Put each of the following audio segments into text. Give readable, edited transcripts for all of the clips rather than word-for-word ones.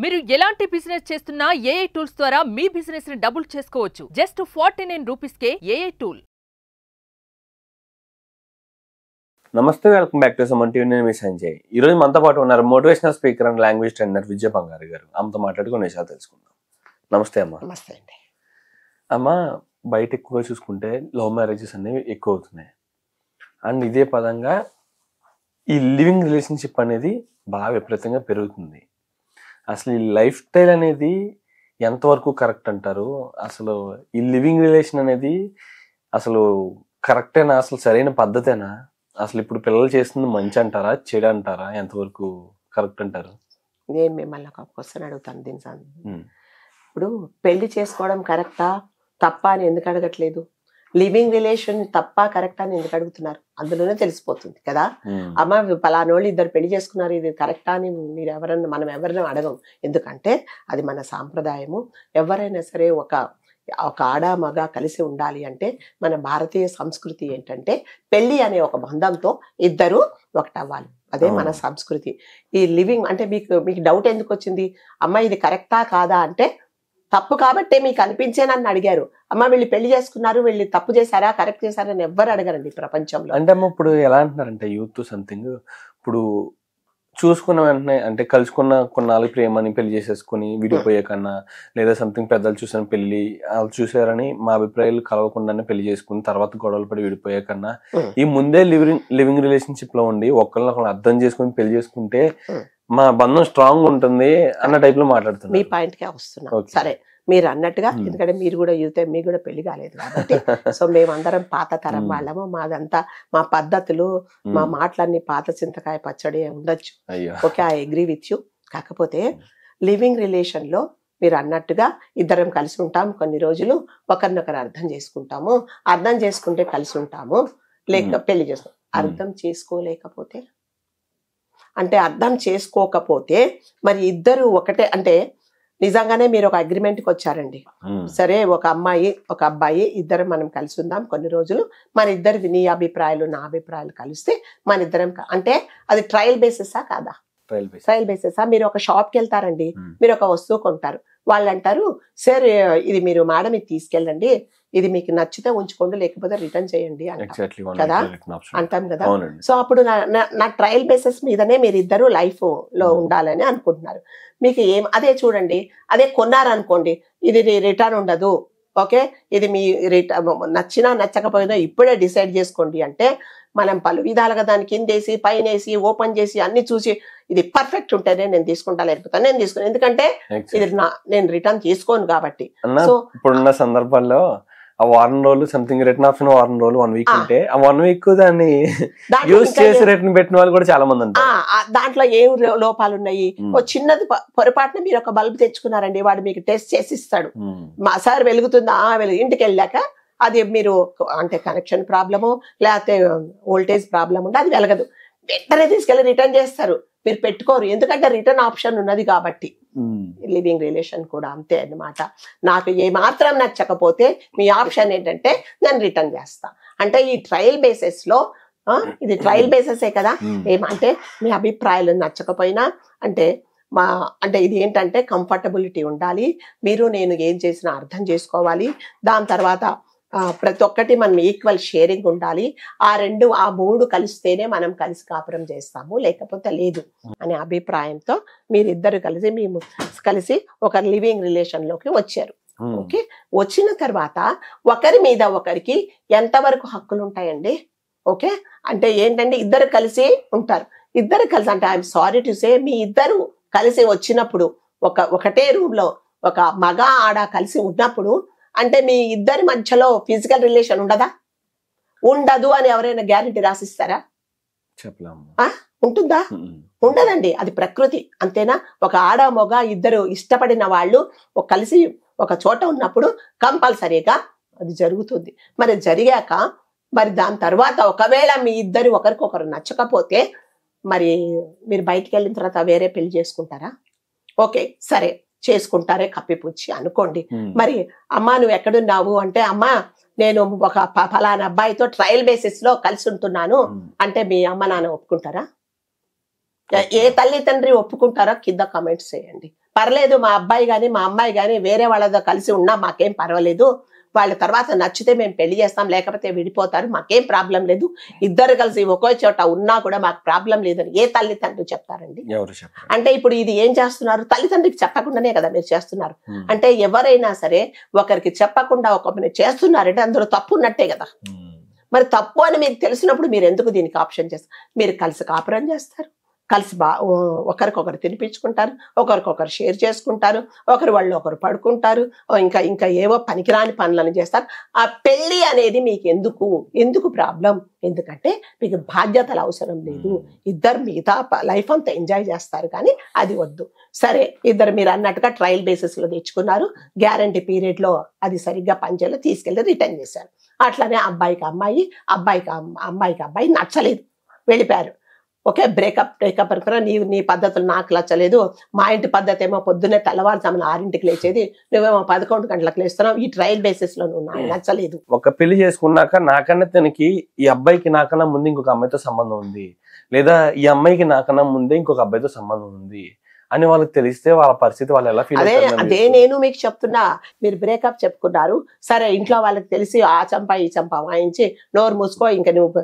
మీరు ఎలాంటి బిజినెస్ చేస్తున్నా ఏఐ టూల్స్ ద్వారా మీ బిజినెస్ ని డబుల్ చేసుకోవచ్చు. జస్ట్ 49 రూపీస్కే ఏఐ టూల్. నమస్తే, welcome back to Suman TV. నేను మీ సంజయ్. ఈ రోజు మనతో పాటు ఉన్నారు motivational speaker and language trainer Vijaya Bangaru garu. ఆమెతో మాట్లాడుకునే విషయాలు తెలుసుకుందాం. నమస్తే అమ్మ. నమస్తే అండి. అమ్మ, బయట ఎక్కువగా చూసుకుంటే లవ్ మ్యారేజెస్ అనేవి ఎక్కువ అవుతున్నాయి. అండ్ ఇదే పదంగా ఈ లివింగ్ రిలేషన్షిప్ అనేది బాగా విపరీతంగా పెరుగుతుంది. అసలు ఈ లైఫ్ స్టైల్ అనేది ఎంతవరకు కరెక్ట్ అంటారు? అసలు ఈ లివింగ్ రిలేషన్ అనేది అసలు కరెక్టేనా? అసలు సరైన పద్ధతేనా? అసలు ఇప్పుడు పిల్లలు చేస్తుంది మంచి అంటారా, చెడు అంటారా? ఎంతవరకు కరెక్ట్ అంటారు? నేను మిమ్మల్ని ఒక క్వశ్చన్ అడుగుతాను దీని ఇప్పుడు పెళ్లి చేసుకోవడం కరెక్టా తప్ప అని ఎందుకు అడగట్లేదు? లివింగ్ రిలేషన్ తప్ప కరెక్టా అని ఎందుకు అడుగుతున్నారు? అందులోనే తెలిసిపోతుంది కదా. అమ్మ పలానోళ్ళు ఇద్దరు పెళ్లి చేసుకున్నారు, ఇది కరెక్టా అని మీరు మనం ఎవరైనా అడగం. ఎందుకంటే అది మన సాంప్రదాయము. ఎవరైనా సరే ఒక ఆడ మగ కలిసి ఉండాలి అంటే మన భారతీయ సంస్కృతి ఏంటంటే పెళ్లి అనే ఒక బంధంతో ఇద్దరు ఒకటవ్వాలి. అదే మన సంస్కృతి. ఈ లివింగ్ అంటే మీకు డౌట్ ఎందుకు వచ్చింది? అమ్మ ఇది కరెక్టా కాదా అంటే తప్పు కాబట్టే మీకు అనిపించే నన్ను అడిగారు. అమ్మ వీళ్ళు పెళ్లి చేసుకున్నారు, వీళ్ళు తప్పు చేశారా కరెక్ట్ చేశారా అని ఎవ్వరు అడగరండి ప్రపంచంలో. అంటే అమ్మ ఇప్పుడు ఎలా అంటున్నారంటే యూత్ సంథింగ్ ఇప్పుడు చూసుకున్న వెంటనే అంటే కలుసుకున్న కొన్నాళ్ళు ప్రేమని పెళ్లి చేసేసుకుని విడిపోయే కన్నా, లేదా సంథింగ్ పెద్దలు చూసిన పెళ్లి వాళ్ళు చూసారని మా అభిప్రాయాలు కలవకుండానే పెళ్లి చేసుకుని తర్వాత గొడవలు పడి విడిపోయే కన్నా ఈ ముందే లివింగ్ రిలేషన్షిప్ లో ఉండి ఒకళ్ళని అర్థం చేసుకుని పెళ్లి చేసుకుంటే మా బంధం స్ట్రాంగ్ ఉంటుంది అన్న టైప్ లో మాట్లాడుతున్నారు. మీ పాయింట్ కే వస్తున్నా. సరే, మీరు అన్నట్టుగా, ఎందుకంటే మీరు కూడా యూత్, మీకు కూడా పెళ్లి కాలేదు కాబట్టి సో మేమందరం పాత తరం వాళ్ళము. మాదంతా మా పద్ధతులు, మా మాటలన్నీ పాత చింతకాయ పచ్చడి ఉండొచ్చు. Okay, I agree with you. కాకపోతే లివింగ్ రిలేషన్ లో మీరు అన్నట్టుగా ఇద్దరం కలిసి ఉంటాం, కొన్ని రోజులు ఒకరినొకరు అర్థం చేసుకుంటాము. అర్థం చేసుకుంటే కలిసి ఉంటాము, లేక పెళ్లి చేస్తాం. అర్థం చేసుకోలేకపోతే అంటే అర్థం చేసుకోకపోతే మరి ఇద్దరు ఒకటే అంటే నిజంగానే మీరు ఒక అగ్రిమెంట్కి వచ్చారండి. సరే, ఒక అమ్మాయి ఒక అబ్బాయి ఇద్దరు మనం కలిసి ఉందాం కొన్ని రోజులు, మన ఇద్దరిది నీ అభిప్రాయాలు నా అభిప్రాయాలు కలిస్తే మన ఇద్దరం అంటే అది ట్రయల్ బేసిసా కాదా? ట్రయల్ బేసిసా? మీరు ఒక షాప్కి వెళ్తారండి, మీరు ఒక వస్తువు కొంటారు, వాళ్ళు అంటారు సార్ ఇది మీరు మేడం ఇది తీసుకెళ్ళండి, ఇది మీకు నచ్చితే ఉంచుకోండి లేకపోతే రిటర్న్ చేయండి కదా అంటాం కదా. సో అప్పుడు నా ట్రయల్ బేసిస్ మీదనే మీరు ఇద్దరు లైఫ్ లో ఉండాలని అనుకుంటున్నారు. మీకు అదే చూడండి, అదే కొన్నారనుకోండి, ఇది రిటర్న్ ఉండదు, ఓకే ఇది మీ నచ్చినా నచ్చకపోయినా ఇప్పుడే డిసైడ్ చేసుకోండి అంటే మనం పలు విధాలుగా దాని కిందేసి పైనేసి ఓపెన్ చేసి అన్ని చూసి ఇది పర్ఫెక్ట్ ఉంటేనే నేను తీసుకుంటా, లేకపోతే నేను తీసుకున్నాను, ఎందుకంటే ఇది నేను రిటర్న్ తీసుకోను కాబట్టి. సో ఇప్పుడున్న సందర్భాల్లో ఆ వారం రోజులు సంథింగ్ రిటర్న్ ఆప్షన్ వారం రోజులు 1 వీక్ ఉంటే ఆ 1 వీక్ దాన్ని యూజ్ చేసి రిటర్న్ పెట్టిన వాళ్ళు కూడా చాలా మంది ఉంటారు. దాంట్లో ఏం లోపాలు ఉన్నాయి? ఓ చిన్నది పొరపాటున మీరు ఒక బల్బ్ తెచ్చుకున్నారండి, వాడు మీకు టెస్ట్ చేసి ఇస్తాడు, మా సార్ వెలుగుతుందా ఇంటికి వెళ్ళాక అది మీరు అంటే కనెక్షన్ ప్రాబ్లము లేకపోతే వోల్టేజ్ ప్రాబ్లం ఉంటే అది వెలగదు, వెంటనే తీసుకెళ్ళి రిటర్న్ చేస్తారు, మీరు పెట్టుకోరు, ఎందుకంటే రిటర్న్ ఆప్షన్ ఉన్నది కాబట్టి. లివింగ్ రిలేషన్ కూడా అంతే అన్నమాట. నాకు ఏ మాత్రం నచ్చకపోతే మీ ఆప్షన్ ఏంటంటే నేను రిటర్న్ చేస్తా అంటే ఈ ట్రయల్ బేసిస్ లో ఇది ట్రయల్ బేసిసే కదా. ఏమంటే మీ అభిప్రాయాలు నచ్చకపోయినా అంటే అంటే ఇది ఏంటంటే కంఫర్టబిలిటీ ఉండాలి, మీరు నేను ఏం చేసినా అర్థం చేసుకోవాలి, దాని తర్వాత ప్రతి ఒక్కటి మనం ఈక్వల్ షేరింగ్ ఉండాలి, ఆ మూడు కలిస్తేనే మనం కలిసి కాపురం చేస్తాము లేకపోతే లేదు అనే అభిప్రాయంతో మీరిద్దరు కలిసి ఒక లివింగ్ రిలేషన్ లోకి వచ్చారు. ఓకే, వచ్చిన తర్వాత ఒకరి మీద ఒకరికి ఎంతవరకు హక్కులు ఉంటాయండి? ఓకే, అంటే ఏంటంటే ఇద్దరు కలిసి ఉంటారు, ఇద్దరు కలిసి అంటే ఐఎమ్ సారీ టు సే మీ ఇద్దరు కలిసి వచ్చినప్పుడు ఒకటే రూమ్ లో ఒక మగ ఆడ కలిసి ఉన్నప్పుడు అంటే మీ ఇద్దరి మధ్యలో ఫిజికల్ రిలేషన్ ఉండదు అని ఎవరైనా గ్యారెంటీ రాసిస్తారా? ఉంటుందా? ఉండదండి, అది ప్రకృతి అంతేనా. ఒక ఆడ మొగ ఇద్దరు ఇష్టపడిన వాళ్ళు కలిసి ఒక చోట ఉన్నప్పుడు కంపల్సరీగా అది జరుగుతుంది. మరి జరిగాక మరి దాని తర్వాత ఒకవేళ మీ ఇద్దరు ఒకరికొకరు నచ్చకపోతే మరి మీరు బయటికి వెళ్ళిన తర్వాత వేరే పెళ్లి చేసుకుంటారా? ఓకే సరే చేసుకుంటారే కప్పిపుచ్చి అనుకోండి. మరి అమ్మా నువ్వు ఎక్కడున్నావు అంటే అమ్మా నేను ఒక ఫలానా అబ్బాయితో ట్రయల్ బేసిస్ లో కలిసి ఉంటున్నాను అంటే మీ అమ్మ నాన్న ఒప్పుకుంటారా? ఏ తల్లి తండ్రి ఒప్పుకుంటారా? కింద కామెంట్స్ చేయండి. పర్లేదు మా అబ్బాయి కానీ మా అమ్మాయి కానీ వేరే వాళ్ళతో కలిసి ఉన్నా మాకేం పర్వాలేదు, వాళ్ళ తర్వాత నచ్చితే మేము పెళ్లి చేస్తాం, లేకపోతే విడిపోతారు, మాకేం ప్రాబ్లం లేదు, ఇద్దరు కలిసి ఒకే చోట ఉన్నా కూడా మాకు ప్రాబ్లం లేదని ఏ తల్లిదండ్రులు చెప్తారండి? అంటే ఇప్పుడు ఇది ఏం చేస్తున్నారు? తల్లిదండ్రులకు చెప్పకుండానే కదా మీరు చేస్తున్నారు. అంటే ఎవరైనా సరే ఒకరికి చెప్పకుండా ఒకరిని చేస్తున్నారంటే అందులో తప్పు ఉన్నట్టే కదా. మరి తప్పు అని మీకు తెలిసినప్పుడు మీరు ఎందుకు దీనికి ఆప్షన్ చేస్తారు? మీరు కలిసి కాపురం చేస్తారు, కలిసి ఒకరికొకరు తినిపించుకుంటారు, ఒకరికొకరు షేర్ చేసుకుంటారు, ఒకరు వాళ్ళు ఒకరు పడుకుంటారు, ఇంకా ఇంకా ఏవో పనికిరాని పనులను చేస్తారు. ఆ పెళ్లి అనేది మీకు ఎందుకు ప్రాబ్లం? ఎందుకంటే మీకు బాధ్యతలు అవసరం లేదు, ఇద్దరు మిగతా లైఫ్ అంతా ఎంజాయ్ చేస్తారు, కానీ అది వద్దు. సరే, ఇద్దరు మీరు అన్నట్టుగా ట్రయల్ బేసిస్ లో తెచ్చుకున్నారు, గ్యారంటీ పీరియడ్ లో అది సరిగ్గా పనిచేయలో తీసుకెళ్లి రిటర్న్ చేశారు. అట్లానే అబ్బాయికి అబ్బాయి నచ్చలేదు, వెళ్ళిపోయారు. ఓకే, బ్రేకప్ అనుకున్నా, నీ పద్ధతులు నాకు నచ్చలేదు, మా ఇంటి పద్ధతి ఏమో పొద్దున్నే తెల్లవారుజామున 6ంటికి లేచేది, నువ్వేమో 11 గంటలకు లేస్తున్నావు, ఈ ట్రయల్ బేసిస్ లో నువ్వు నాకు నచ్చలేదు. ఒక పెళ్లి చేసుకున్నాక నాకన్నా తనకి ఈ అబ్బాయికి నాకన్నా ముందు ఇంకొక అమ్మాయితో సంబంధం ఉంది, లేదా ఈ అమ్మాయికి నాకన్నా ముందే ఇంకొక అబ్బాయితో సంబంధం ఉంది అని వాళ్ళకి తెలిస్తే వాళ్ళ పరిస్థితి వాళ్ళు ఎలా ఫీల్ అవుతారు? అదే నేను మీకు చెప్తున్నా. మీరు బ్రేకప్ చెప్పుకున్నారు, సరే, ఇంట్లో వాళ్ళకి తెలిసి ఆ చంప ఈ చంప వాయించి నోరు మూసుకో, ఇంకా నువ్వు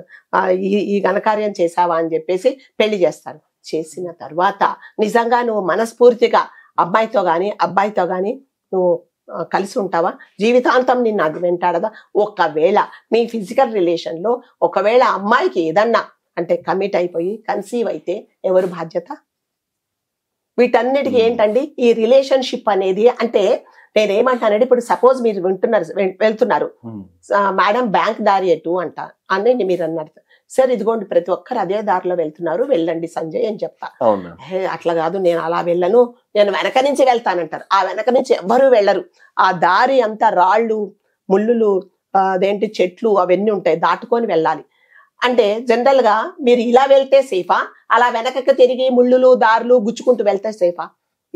ఈ ఘనకార్యం చేసావా అని చెప్పేసి పెళ్లి చేస్తారు. చేసిన తర్వాత నిజంగా నువ్వు మనస్ఫూర్తిగా అబ్బాయితో గాని అబ్బాయితో గాని నువ్వు కలిసి ఉంటావా? జీవితాంతం నిన్ను అది వెంటాడదా? ఒకవేళ మీ ఫిజికల్ రిలేషన్ లో ఒకవేళ అమ్మాయికి ఏదన్నా అంటే కమిట్ అయిపోయి కన్సీవ్ అయితే ఎవరు బాధ్యత? వీటన్నిటికీ ఏంటండి ఈ రిలేషన్షిప్ అనేది? అంటే నేనేమంటానంటే, ఇప్పుడు సపోజ్ మీరు వెళ్తున్నారు, మేడం బ్యాంక్ దారి ఎటు అంట అని మీరు అన్నారు. సరే, ఇదిగోండి ప్రతి ఒక్కరు అదే దారిలో వెళ్తున్నారు, వెళ్ళండి సంజయ్ అని చెప్తా. అట్లా కాదు, నేను అలా వెళ్ళను, నేను వెనక నుంచి వెళ్తానంటారు. ఆ వెనక నుంచి ఎవ్వరూ వెళ్ళరు. ఆ దారి అంతా రాళ్ళు ముళ్ళులు అదేంటి చెట్లు అవన్నీ ఉంటాయి, దాటుకొని వెళ్ళాలి. అంటే జనరల్ గా మీరు ఇలా వెళ్తే సేఫా, అలా వెనకకి తిరిగి ముళ్ళులు దారులు గుచ్చుకుంటూ వెళ్తే సేఫా?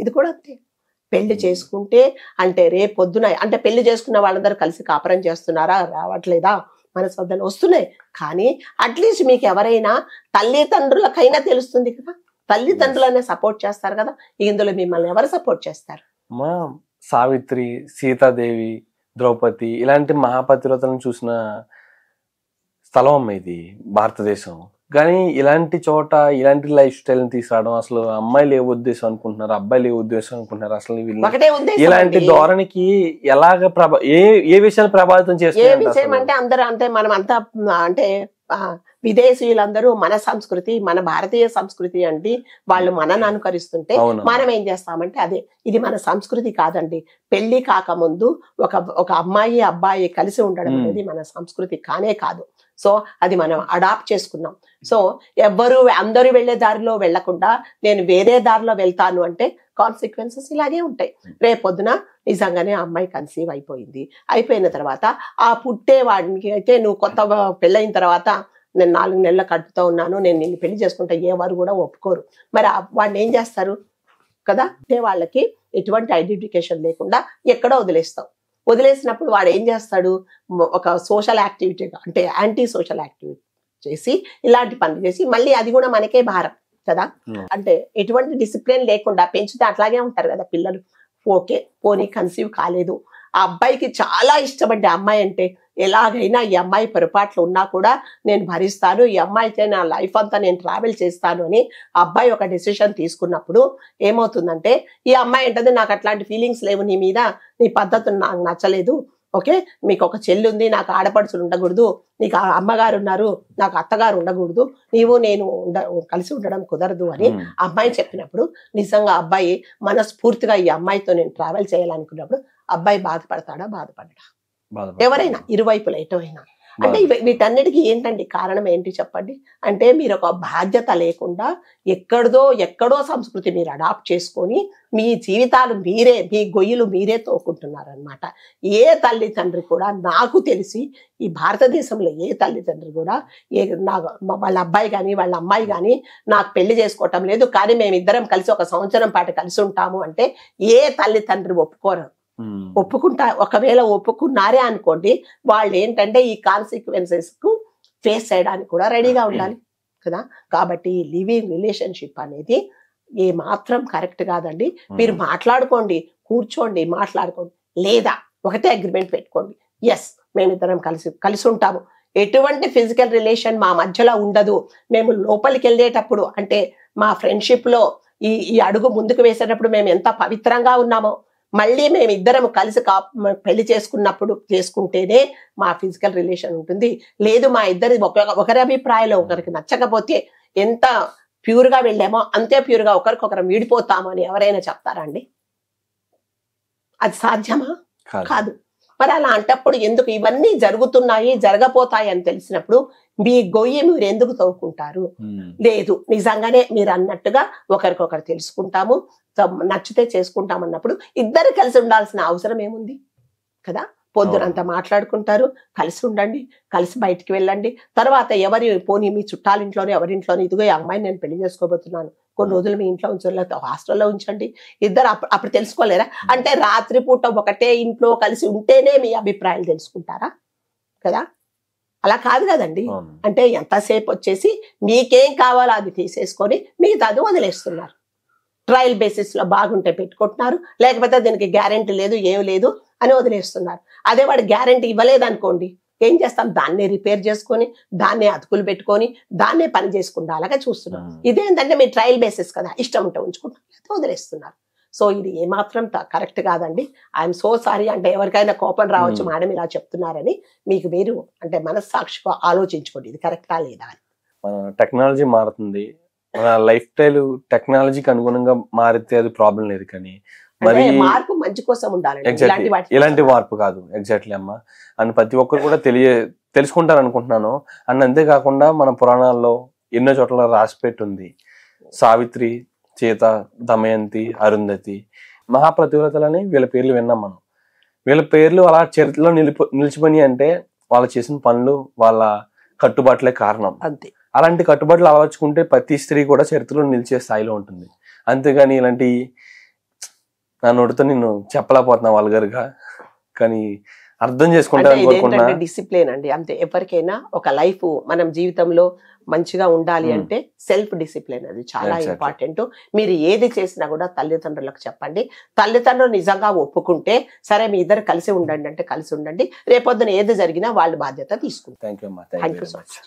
ఇది కూడా అంతే. పెళ్లి చేసుకుంటే అంటే రేపు పొద్దున అంటే పెళ్లి చేసుకున్న వాళ్ళందరూ కలిసి కాపురం చేస్తున్నారా, రావట్లేదా, మనస్పర్ధలు వస్తున్నాయి, కానీ అట్లీస్ట్ మీకు ఎవరైనా తల్లిదండ్రులకైనా తెలుస్తుంది కదా, తల్లిదండ్రులనే సపోర్ట్ చేస్తారు కదా. ఇందులో మిమ్మల్ని ఎవరు సపోర్ట్ చేస్తారు? మా సావిత్రి, సీతాదేవి, ద్రౌపది ఇలాంటి మహాపతివ్రతలను చూసిన స్థలం అమ్మ ఇది భారతదేశం. కానీ ఇలాంటి చోట ఇలాంటి లైఫ్ స్టైల్ ని తీసుకురావడం, అసలు అమ్మాయిలు ఏ ఉద్దేశం అనుకుంటున్నారు, అబ్బాయిలు ఏ ఉద్దేశం అనుకుంటున్నారు, అసలు ఇలాంటి ధోరణికి ఎలాగ ఏ విషయాలు ప్రభావితం చేస్తారు? అంటే అందరూ అంటే మనం అంతా అంటే విదేశీయులందరూ మన సంస్కృతి, మన భారతీయ సంస్కృతి అంటే వాళ్ళు మనని అనుకరిస్తుంటే మనం ఏం చేస్తామంటే అదే, ఇది మన సంస్కృతి కాదండి. పెళ్లి కాకముందు ఒక అమ్మాయి అబ్బాయి కలిసి ఉండడం అనేది మన సంస్కృతి కానే కాదు. సో అది మనం అడాప్ట్ చేసుకున్నాం. సో అందరూ వెళ్లే దారిలో వెళ్లకుండా నేను వేరే దారిలో వెళ్తాను అంటే కాన్సిక్వెన్సెస్ ఇలాగే ఉంటాయి. రేపొద్దున నిజంగానే అమ్మాయి కన్సీవ్ అయిపోయిన తర్వాత ఆ పుట్టేవాడికి అయితే నువ్వు కొత్త పెళ్ళైన తర్వాత నేను 4 నెలల కడుపుతో ఉన్నాను, నేను నిన్ను పెళ్లి చేసుకుంటే ఎవరు కూడా ఒప్పుకోరు. మరి వాడిని ఏం చేస్తారు కదా? అంటే వాళ్ళకి ఎటువంటి ఐడెంటిఫికేషన్ లేకుండా ఎక్కడో వదిలేసినప్పుడు వాడు ఏం చేస్తాడు? ఒక సోషల్ యాక్టివిటీ అంటే యాంటీ సోషల్ యాక్టివిటీ చేసి ఇలాంటి పనులు చేసి మళ్ళీ అది కూడా మనకే భారం కదా. అంటే ఎటువంటి డిసిప్లిన్ లేకుండా పెంచితే అట్లాగే ఉంటారు కదా పిల్లలు. ఓకే, పోనీ కన్సీవ్ కాలేదు, ఆ అబ్బాయికి చాలా ఇష్టపడ్డ అమ్మాయి అంటే ఎలాగైనా ఈ అమ్మాయి పొరపాట్లు ఉన్నా కూడా నేను భరిస్తాను, ఈ అమ్మాయితో నా లైఫ్ అంతా నేను ట్రావెల్ చేస్తాను అని అబ్బాయి ఒక డెసిషన్ తీసుకున్నప్పుడు ఏమవుతుందంటే ఈ అమ్మాయి ఏంటంటే నాకు అట్లాంటి ఫీలింగ్స్ లేవు నీ మీద, నీ పద్ధతులు నాకు నచ్చలేదు, ఓకే మీకు ఒక చెల్లి ఉంది, నాకు ఆడపడుచులు ఉండకూడదు, నీకు అమ్మగారు ఉన్నారు, నాకు అత్తగారు ఉండకూడదు, నేను కలిసి ఉండడం కుదరదు అని అమ్మాయి చెప్పినప్పుడు నిజంగా అబ్బాయి మనస్ఫూర్తిగా ఈ అమ్మాయితో నేను ట్రావెల్ చేయాలనుకున్నప్పుడు అబ్బాయి బాధపడతాడా? బాధపడడా? ఎవరైనా ఇరువైపులా ఎటువైనా. అంటే వీటన్నిటికీ ఏంటండి కారణం ఏంటి చెప్పండి? అంటే మీరు ఒక బాధ్యత లేకుండా ఎక్కడో సంస్కృతి మీరు అడాప్ట్ చేసుకొని మీ జీవితాలు మీ గొయ్యిలు మీరే తోకుంటున్నారనమాట. ఏ తల్లిదండ్రి కూడా నాకు తెలిసి ఈ భారతదేశంలో ఏ తల్లిదండ్రి కూడా వాళ్ళ అబ్బాయి కానీ వాళ్ళ అమ్మాయి కానీ నాకు పెళ్లి చేసుకోవటం లేదు, కానీ మేమిద్దరం కలిసి 1 సంవత్సరం పాటు కలిసి ఉంటాము అంటే ఏ తల్లిదండ్రి ఒప్పుకోరు. ఒకవేళ ఒప్పుకున్నారే అనుకోండి, వాళ్ళు ఏంటంటే ఈ కాన్సిక్వెన్సెస్ కు ఫేస్ చేయడానికి కూడా రెడీగా ఉండాలి కదా. కాబట్టి లివింగ్ రిలేషన్షిప్ అనేది ఏ మాత్రం కరెక్ట్ కాదండి. మీరు మాట్లాడుకోండి, కూర్చోండి, మాట్లాడుకోండి, లేదా ఒకటే అగ్రిమెంట్ పెట్టుకోండి. ఎస్, మేమిద్దరం కలిసి ఉంటాము, ఎటువంటి ఫిజికల్ రిలేషన్ మా మధ్యలో ఉండదు. మేము లోపలికి వెళ్ళేటప్పుడు అంటే మా ఫ్రెండ్షిప్ లో ఈ అడుగు ముందుకు వేసేటప్పుడు మేము ఎంత పవిత్రంగా ఉన్నామో, మళ్ళీ మేమిద్దరం కలిసి పెళ్లి చేసుకుంటేనే మా ఫిజికల్ రిలేషన్ ఉంటుంది. లేదు మా ఇద్దరి ఒకరి అభిప్రాయంలో ఒకరికి నచ్చకపోతే ఎంత ప్యూర్ గా వెళ్ళామో అంతే ప్యూర్ గా ఒకరికొకరు వీడిపోతామో అని ఎవరైనా చెప్తారా అండి? అది సాధ్యమా? కాదు. మరి అలా అంటప్పుడు ఎందుకు ఇవన్నీ జరుగుతున్నాయి, జరగపోతాయి అని తెలిసినప్పుడు మీ గొయ్యి మీరు ఎందుకు తవ్వుకుంటారు? లేదు, నిజంగానే మీరు అన్నట్టుగా ఒకరికొకరు తెలుసుకుంటాము, నచ్చితే చేసుకుంటాం అన్నప్పుడు ఇద్దరు కలిసి ఉండాల్సిన అవసరం ఏముంది కదా? పొద్దునంతా మాట్లాడుకుంటారు, కలిసి ఉండండి, కలిసి బయటికి వెళ్ళండి. తర్వాత ఎవరి పోనీ మీ చుట్టాలింట్లోనే ఎవరింట్లోనే ఇదిగో ఈ అమ్మాయిని నేను పెళ్లి చేసుకోబోతున్నాను, కొన్ని రోజులు మీ ఇంట్లో ఉంచండి, హాస్టల్లో ఉంచండి. ఇద్దరు అప్పుడు తెలుసుకోలేరా? అంటే రాత్రిపూట ఒకటే ఇంట్లో కలిసి ఉంటేనే మీ అభిప్రాయాలు తెలుసుకుంటారా కదా? అలా కాదు కదండి. అంటే ఎంతసేపు వచ్చేసి మీకేం కావాలో అది తీసేసుకొని మిగతా అది వదిలేస్తున్నారు. ట్రయల్ బేసిస్ లో బాగుంటే పెట్టుకుంటున్నారు, లేకపోతే దీనికి గ్యారెంటీ లేదు, ఏం లేదు అని వదిలేస్తున్నారు. అదే వాడు గ్యారెంటీ ఇవ్వలేదు అనుకోండి, ఏం చేస్తాం? దాన్నే రిపేర్ చేసుకొని, దాన్నే అతుకులు పెట్టుకొని, దాన్నే పని చేసుకుంటా అలాగే చూస్తున్నాం. ఇదేంటంటే మీ ట్రయల్ బేసిస్ కదా, ఇష్టం ఉంటే ఉంచుకుంటాం, లేకపోతే వదిలేస్తున్నారు. సో ఇది ఏమాత్రం కరెక్ట్ కాదండి. I'm so sorry. అంటే ఎవరికైనా కోపం రావచ్చు, మేడం ఇలా చెప్తున్నారని. మీకు మీరు అంటే మనస్సాక్షిగా ఆలోచించుకోండి, ఇది కరెక్టా లేదా అని. టెక్నాలజీ మారుతుంది, మన లైఫ్ స్టైల్ టెక్నాలజీకి అనుగుణంగా మారితే అది ప్రాబ్లం లేదు, కానీ మరి మార్పు మంచి కోసం ఉండాలి, ఇలాంటి మార్పు కాదు. ఎగ్జాక్ట్లీ అమ్మా. అండ్ ప్రతి ఒక్కరు కూడా తెలుసుకుంటారు అనుకుంటున్నాను. అండ్ అంతేకాకుండా మన పురాణాల్లో ఎన్నో చోట్ల రాసిపెట్టి ఉంది. సావిత్రి, సీత, దమయంతి, అరుంధతి, మహాప్రతివ్రతలని వీళ్ళ పేర్లు విన్నాం మనం. వీళ్ళ పేర్లు అలా చరిత్రలో నిలిచిపోయి అంటే వాళ్ళు చేసిన పనులు, వాళ్ళ కట్టుబాట్లే కారణం. అంతే. అలాంటి కట్టుబాట్లు అలవర్చుకుంటే ప్రతి స్త్రీ కూడా చరిత్రలో నిలిచే స్థాయిలో ఉంటుంది. అంతేగాని ఇలాంటి నా నోటితో నేను చెప్పలేకపోతున్నా వల్గర్గా, కానీ అర్థం చేసుకుంటాను కోరుకున్నా. డిసిప్లిన్ అండి, అంతే. ఎవరికైనా ఒక లైఫ్ మనం జీవితంలో మంచిగా ఉండాలి అంటే సెల్ఫ్ డిసిప్లిన్ అది చాలా ఇంపార్టెంట్. మీరు ఏది చేసినా కూడా తల్లిదండ్రులకు చెప్పండి. తల్లిదండ్రులు నిజంగా ఒప్పుకుంటే సరే మీ ఇద్దరు కలిసి ఉండండి అంటే కలిసి ఉండండి. రేపొద్దున ఏది జరిగినా వాళ్ళు బాధ్యత తీసుకుంటారు. థ్యాంక్ యూ అమ్మా. Thank you so much.